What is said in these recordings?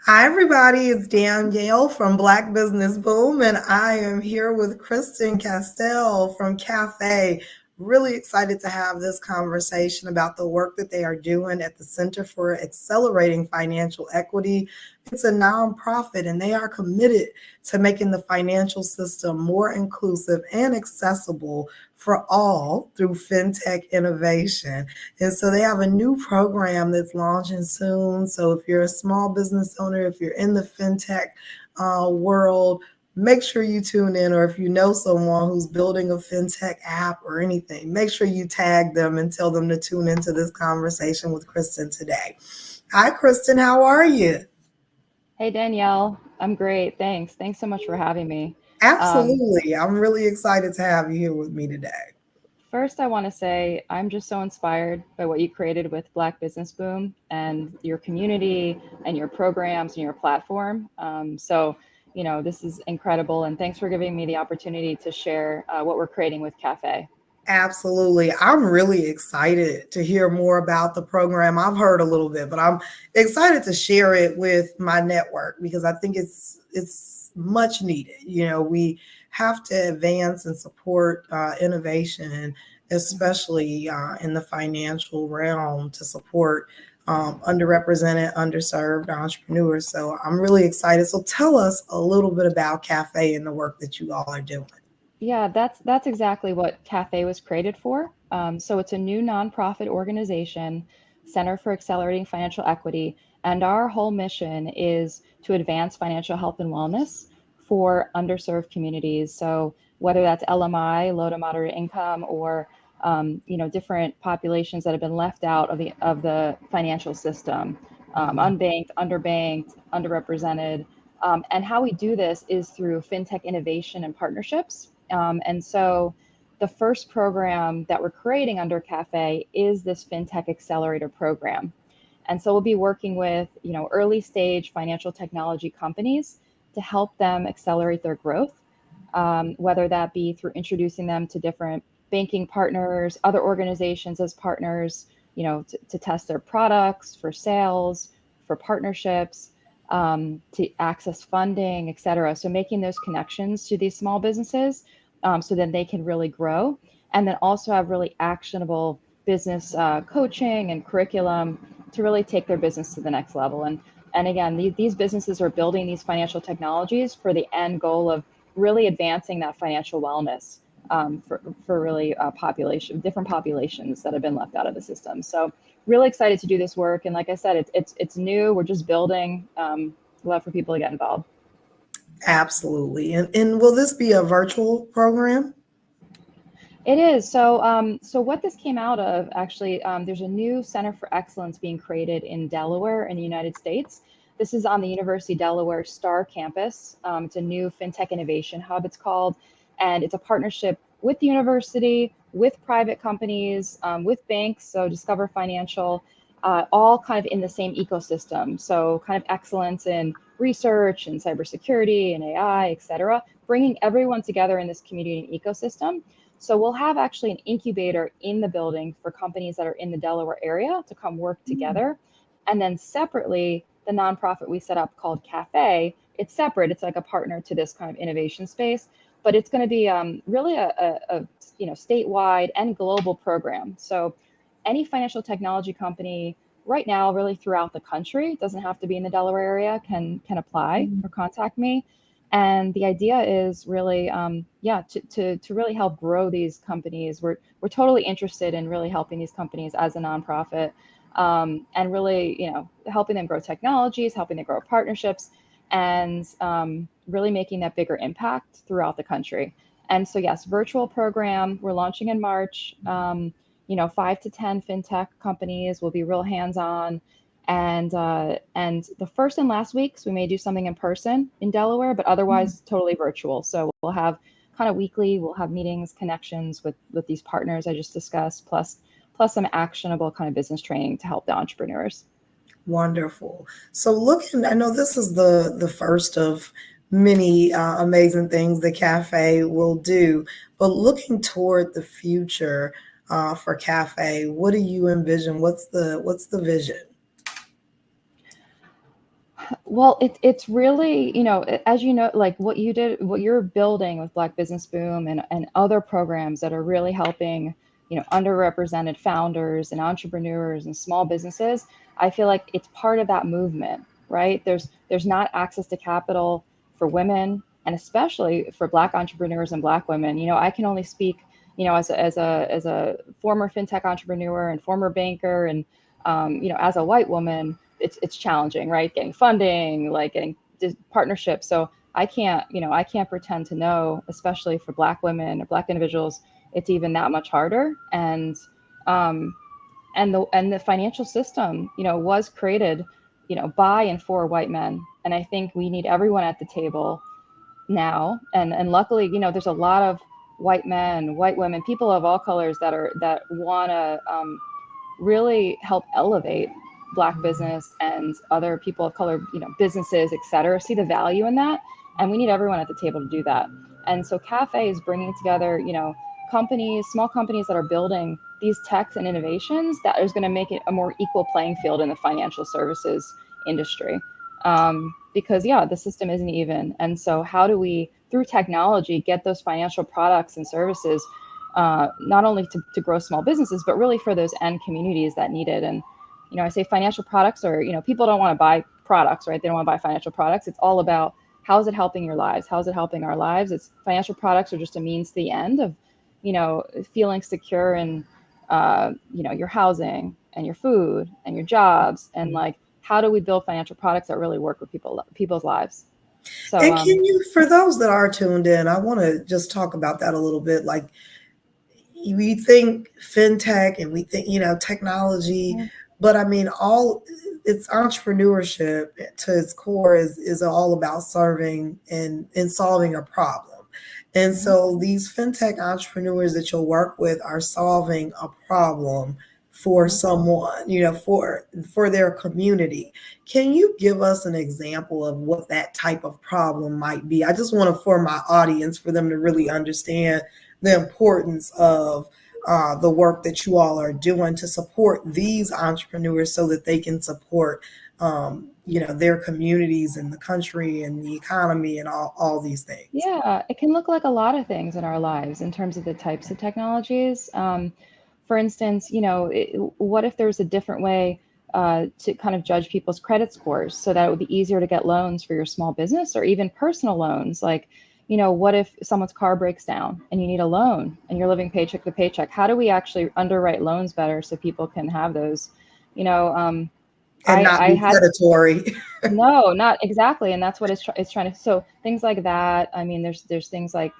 Hi, everybody. It's Danielle from Black Business Boom, and I am here with Kristen Castell from Cafe. Really excited to have this conversation about the work that they are doing at the Center for Accelerating Financial Equity. It's a nonprofit, and they are committed to making the financial system more inclusive and accessible for all through fintech innovation. And so they have a new program that's launching soon. So if you're a small business owner, if you're in the fintech world, make sure you tune in. Or if you know someone who's building a fintech app or anything, make sure you tag them and tell them to tune into this conversation with Kristen today. Hi, Kristen. How are you? Hey Danielle, I'm great. Thanks. Thanks so much for having me. Um, Absolutely. I'm really excited to have you here with me today. First, I want to say I'm just so inspired by what you created with Black Business Boom and your community and your programs and your platform. This is incredible. And thanks for giving me the opportunity to share what we're creating with Cafe. Absolutely. I'm really excited to hear more about the program. I've heard a little bit, but I'm excited to share it with my network because I think it's much needed. We have to advance and support innovation, Mhm. especially in the financial realm to support underrepresented, underserved entrepreneurs. So I'm really excited. So tell us a little bit about Cafe and the work that you all are doing. Yeah, that's exactly what Cafe was created for. So it's a new nonprofit organization, Center for Accelerating Financial Equity, and our whole mission is to advance financial health and wellness for underserved communities. So whether that's LMI, low to moderate income, or different populations that have been left out of the financial system, unbanked, underbanked, underrepresented. And how we do this is through fintech innovation and partnerships. And so the first program that we're creating under Cafe is this FinTech Accelerator program. And so we'll be working with, early stage financial technology companies to help them accelerate their growth, whether that be through introducing them to different banking partners, other organizations as partners, to test their products for sales, for partnerships, to access funding, et cetera. So making those connections to these small businesses so then they can really grow and then also have really actionable business coaching and curriculum to really take their business to the next level. And again, these businesses are building these financial technologies for the end goal of really advancing that financial wellness for really different populations that have been left out of the system. So really excited to do this work. And like I said, it's new. We're just building. Love for people to get involved. Absolutely. And will this be a virtual program? It is. So what this came out of actually, there's a new Center for Excellence being created in Delaware in the United States. This is on the University of Delaware Star campus. It's a new fintech innovation hub, it's called, and it's a partnership with the university, with private companies, with banks, so Discover Financial, all kind of in the same ecosystem. So kind of excellence in research and cybersecurity and AI, et cetera, bringing everyone together in this community and ecosystem. So we'll have actually an incubator in the building for companies that are in the Delaware area to come work together. And then separately, the nonprofit we set up called Cafe, it's separate. It's like a partner to this kind of innovation space, but it's going to be really a statewide and global program. So any financial technology company right now, really throughout the country, doesn't have to be in the Delaware area, can apply or contact me. And the idea is really, to really help grow these companies. We're totally interested in really helping these companies as a nonprofit, and really, helping them grow technologies, helping them grow partnerships, and really making that bigger impact throughout the country. And so, yes, virtual program. We're launching in March. 5 to 10 fintech companies will be real hands-on, and the first and last weeks we may do something in person in Delaware, but otherwise totally virtual. So we'll have kind of weekly, we'll have meetings, connections with these partners I just discussed, plus some actionable kind of business training to help the entrepreneurs. Wonderful. So looking, I know this is the first of many amazing things the cafe will do, but looking toward the future for cafe, what do you envision? What's the vision? Well, it's really, as you know, like what you did, what you're building with Black Business Boom and other programs that are really helping, underrepresented founders and entrepreneurs and small businesses. I feel like it's part of that movement, right? There's not access to capital for women, and especially for Black entrepreneurs and Black women. I can only speak, as a former fintech entrepreneur and former banker, and as a white woman, it's challenging, right? Getting funding, like getting partnerships. So I can't pretend to know, especially for Black women or Black individuals, it's even that much harder. Um, and the financial system, was created, by and for white men. And I think we need everyone at the table now. And luckily, there's a lot of white men, white women, people of all colors that want to really help elevate Black business and other people of color, businesses, et cetera, see the value in that. And we need everyone at the table to do that. And so Cafe is bringing together, companies, small companies that are building these techs and innovations that is going to make it a more equal playing field in the financial services industry. Because yeah, the system isn't even. And so how do we, through technology, get those financial products and services, not only to grow small businesses, but really for those end communities that need it. And, I say financial products are, people don't want to buy products, right? They don't want to buy financial products. It's all about how is it helping your lives? How is it helping our lives? It's financial products are just a means to the end of, feeling secure in, your housing and your food and your jobs. And like, how do we build financial products that really work with people's lives? So, And can you, for those that are tuned in, I want to just talk about that a little bit. Like, we think fintech and we think, technology, but I mean, all it's entrepreneurship to its core is all about serving and solving a problem. And mhm. so these fintech entrepreneurs that you'll work with are solving a problem for Mhm. someone, for their community. Can you give us an example of what that type of problem might be? I just want to, for my audience, for them to really understand the importance of the work that you all are doing to support these entrepreneurs so that they can support their communities and the country and the economy and all these things. Yeah, it can look like a lot of things in our lives in terms of the types of technologies. For instance, what if there's a different way to kind of judge people's credit scores so that it would be easier to get loans for your small business or even personal loans? Like, what if someone's car breaks down and you need a loan and you're living paycheck to paycheck? How do we actually underwrite loans better so people can have those? You know, um, And not I be had predatory. no, not exactly, and that's what it's trying to. So things like that. I mean, there's things like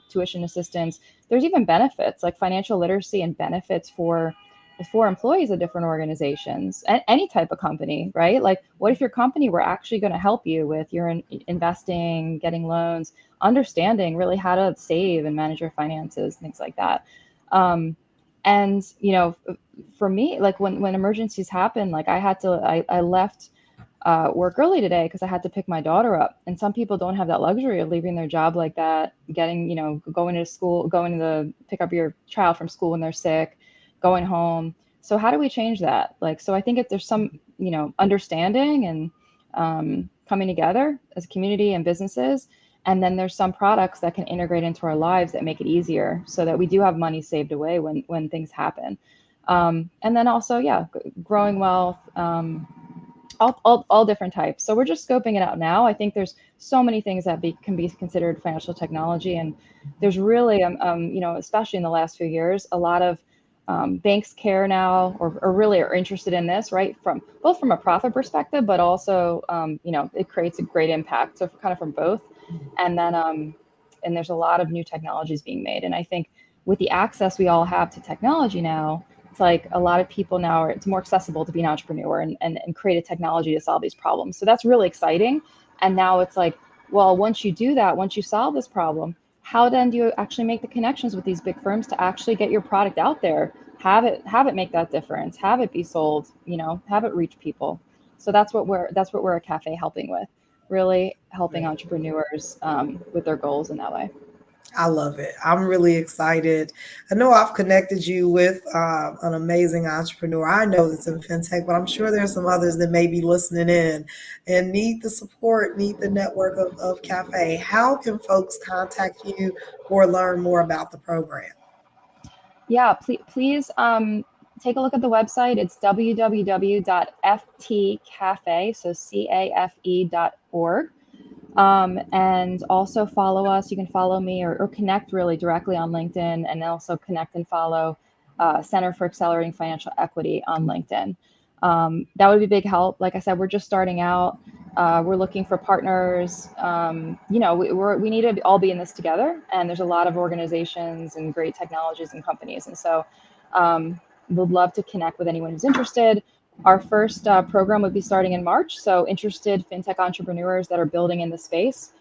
tuition assistance. There's even benefits like financial literacy and benefits for employees of different organizations and any type of company, right? Like, what if your company were actually going to help you with your investing, getting loans, understanding really how to save and manage your finances, things like that. Um, and for me, like when emergencies happen, like I left work early today because I had to pick my daughter up. And some people don't have that luxury of leaving their job like that, getting, going to school, going to pick up your child from school when they're sick, going home. So how do we change that? Like, so I think if there's some, understanding and coming together as a community and businesses, and then there's some products that can integrate into our lives that make it easier so that we do have money saved away when things happen. And then also, yeah, growing wealth, all different types. So we're just scoping it out now. I think there's so many things that can be considered financial technology, and there's really, especially in the last few years, a lot of banks care now, or really are interested in this, right? From both from a profit perspective, but also, it creates a great impact. So kind of from both, and then, and there's a lot of new technologies being made, and I think with the access we all have to technology now, it's like a lot of people now it's more accessible to be an entrepreneur and create a technology to solve these problems. So that's really exciting. And now it's like, well, once you do that, once you solve this problem, how then do you actually make the connections with these big firms to actually get your product out there, have it make that difference, have it be sold, have it reach people. So that's what we're a cafe helping with, really helping entrepreneurs with their goals in that way. I love it. I'm really excited. I know I've connected you with an amazing entrepreneur I know that's in fintech, but I'm sure there's some others that may be listening in and need the support, need the network of Cafe. How can folks contact you or learn more about the program? Yeah, please take a look at the website. It's www.ftcafe, so cafe.org. And also follow us. You can follow me or connect really directly on LinkedIn, and also connect and follow Center for Accelerating Financial Equity on LinkedIn. That would be a big help. Like I said, we're just starting out. We're looking for partners. We need to all be in this together. And there's a lot of organizations and great technologies and companies. And so we'd love to connect with anyone who's interested. Our first program would be starting in March. So interested fintech entrepreneurs that are building in the space,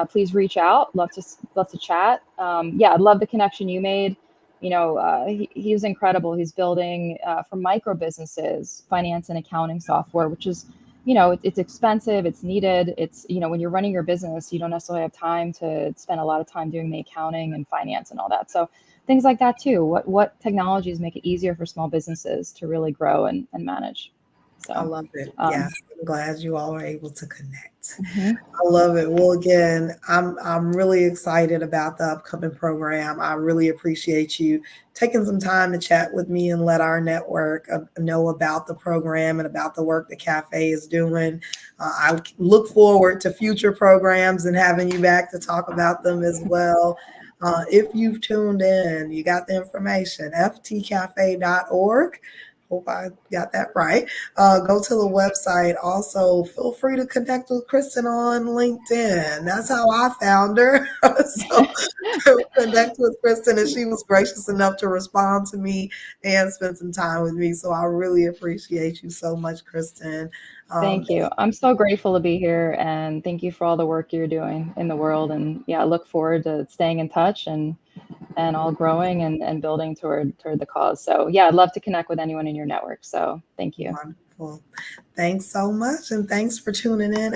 please reach out. Love to chat. Yeah, I'd love the connection you made. He was incredible. He's building for micro businesses, finance and accounting software, which is, it's expensive, it's needed. It's, when you're running your business, you don't necessarily have time to spend a lot of time doing the accounting and finance and all that. So things like that too. What technologies make it easier for small businesses to really grow and manage? I So, love it. um, Yes, I'm glad you all were able to connect. mhm. I love it. Well, again, I'm really excited about the upcoming program. I really appreciate you taking some time to chat with me and let our network know about the program and about the work the cafe is doing. I look forward to future programs and having you back to talk about them as well. If you've tuned in, you got the information, ftcafe.org. Hope I got that right. Go to the website. Also, feel free to connect with Kristen on LinkedIn. That's how I found her. So connect with Kristen, and she was gracious enough to respond to me and spend some time with me. So I really appreciate you so much, Kristen. Thank you. I'm so grateful to be here, and thank you for all the work you're doing in the world. And yeah, I look forward to staying in touch and all growing and building toward the cause. So yeah, I'd love to connect with anyone in your network. So thank you. Wonderful. Thanks so much. And thanks for tuning in.